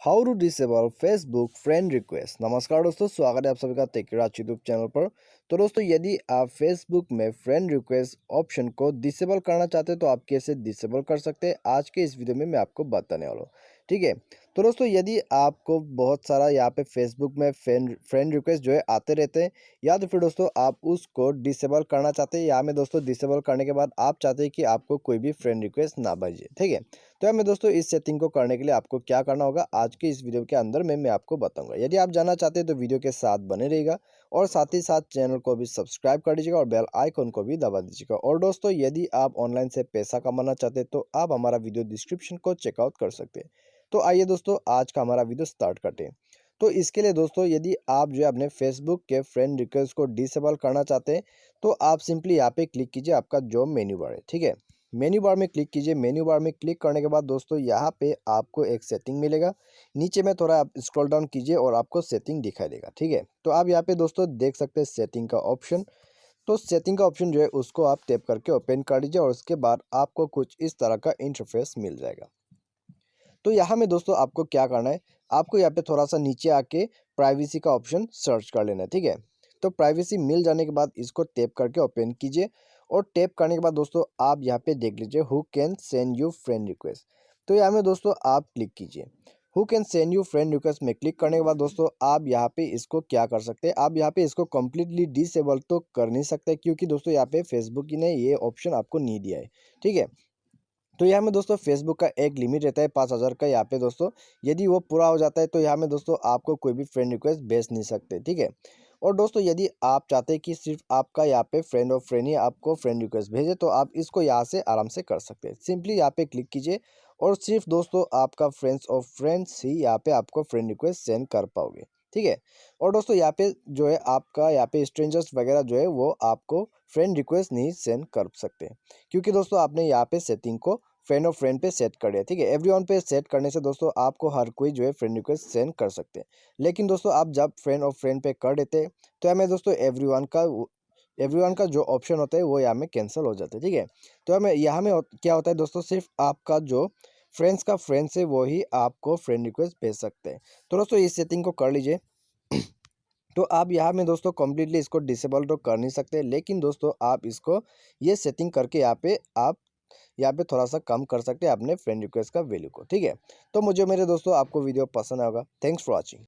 How to disable Facebook friend request. नमस्कार दोस्तों, स्वागत है आप सभी का टेकराज यूट्यूब चैनल पर। तो दोस्तों, यदि आप फेसबुक में फ्रेंड रिक्वेस्ट ऑप्शन को डिसेबल करना चाहते हैं तो आप कैसे डिसेबल कर सकते हैं, आज के इस वीडियो में मैं आपको बताने वाला हूँ। ठीक है। तो दोस्तों, यदि आपको बहुत सारा यहाँ पे फेसबुक में फ्रेंड रिक्वेस्ट जो है आते रहते हैं, या तो फिर दोस्तों आप उसको डिसेबल करना चाहते हैं, या में दोस्तों डिसेबल करने के बाद आप चाहते हैं कि आपको कोई भी फ्रेंड रिक्वेस्ट ना भेजे। ठीक है। तो मैं दोस्तों इस सेटिंग को करने के लिए आपको क्या करना होगा, आज के इस वीडियो के अंदर मैं आपको बताऊंगा। यदि आप जानना चाहते हैं तो वीडियो के साथ बने रहिएगा, और साथ ही साथ चैनल को भी सब्सक्राइब कर दीजिएगा और बेल आइकन को भी दबा दीजिएगा। और दोस्तों, यदि आप ऑनलाइन से पैसा कमाना चाहते हैं तो आप हमारा वीडियो डिस्क्रिप्शन को चेकआउट कर सकते हैं। तो आइए दोस्तों, आज का हमारा वीडियो स्टार्ट करते हैं। तो इसके लिए दोस्तों, यदि आप जो है अपने फेसबुक के फ्रेंड रिक्वेस्ट को डिसेबल करना चाहते हैं तो आप सिंपली यहाँ पे क्लिक कीजिए, आपका जो मेन्यू बार है। ठीक है। मेन्यू बार में क्लिक कीजिए। मेन्यू बार में क्लिक करने के बाद दोस्तों यहाँ पे आपको एक सेटिंग मिलेगा। नीचे में थोड़ा आप स्क्रॉल डाउन कीजिए और आपको सेटिंग दिखाई देगा। ठीक है। तो आप यहाँ पे दोस्तों देख सकते हैं सेटिंग का ऑप्शन। तो सेटिंग का ऑप्शन जो है उसको आप टैप करके ओपन कर लीजिए, और उसके बाद आपको कुछ इस तरह का इंटरफेस मिल जाएगा। तो यहाँ में दोस्तों आपको क्या करना है, आपको यहाँ पे थोड़ा सा नीचे आके प्राइवेसी का ऑप्शन सर्च कर लेना है। ठीक है। तो प्राइवेसी मिल जाने के बाद इसको टैप करके ओपन कीजिए, और टैप करने के बाद दोस्तों आप यहाँ पे देख लीजिए who can send you friend request. तो यहाँ में दोस्तों आप क्लिक कीजिए who can send you friend request में। क्लिक करने के बाद दोस्तों आप यहाँ पे इसको क्या कर सकते हैं, आप यहाँ पे इसको कम्प्लीटली डिसेबल तो कर नहीं सकते, क्योंकि दोस्तों यहाँ पे फेसबुक ने ये ऑप्शन आपको नहीं दिया है। ठीक है। तो यहाँ में दोस्तों फेसबुक का एक लिमिट रहता है 5,000 का। यहाँ पे दोस्तों यदि वो पूरा हो जाता है तो यहाँ में दोस्तों आपको कोई भी फ्रेंड रिक्वेस्ट भेज नहीं सकते। ठीक है। और दोस्तों, यदि आप चाहते हैं कि सिर्फ आपका यहाँ पे फ्रेंड और फ्रेंड ही आपको फ्रेंड रिक्वेस्ट भेजे तो आप इसको यहाँ से आराम से कर सकते हैं। सिंपली यहाँ पे क्लिक कीजिए, और सिर्फ दोस्तों आपका फ्रेंड्स और फ्रेंड्स ही यहाँ पे आपको फ्रेंड रिक्वेस्ट सेंड कर पाओगे। ठीक है। और दोस्तों यहाँ पे जो है आपका यहाँ पे स्ट्रेंजर्स वगैरह जो है वो आपको फ्रेंड रिक्वेस्ट नहीं सेंड कर सकते, क्योंकि दोस्तों आपने यहाँ पे सेटिंग को फ्रेंड और फ्रेंड पे सेट कर दिया। ठीक है। एवरीवन पे सेट करने से दोस्तों आपको हर कोई जो है फ्रेंड रिक्वेस्ट सेंड कर सकते हैं। लेकिन दोस्तों आप जब फ्रेंड और फ्रेंड पे कर देते हैं तो हमें दोस्तों एवरीवन का जो ऑप्शन होता है वो यहाँ में कैंसिल हो जाता है। ठीक है। तो हमें यहाँ में क्या होता है दोस्तों, सिर्फ आपका जो फ्रेंड्स का फ्रेंड्स है वो ही आपको फ्रेंड रिक्वेस्ट भेज सकते हैं। तो दोस्तों इस सेटिंग को कर लीजिए। तो आप यहाँ में दोस्तों कम्प्लीटली इसको डिसेबल तो कर नहीं सकते, लेकिन दोस्तों आप इसको ये सेटिंग करके आप यहाँ पे थोड़ा सा कम कर सकते हैं अपने फ्रेंड रिक्वेस्ट का वैल्यू को। ठीक है। तो मुझे मेरे दोस्तों आपको वीडियो पसंद आएगा। Thanks for watching.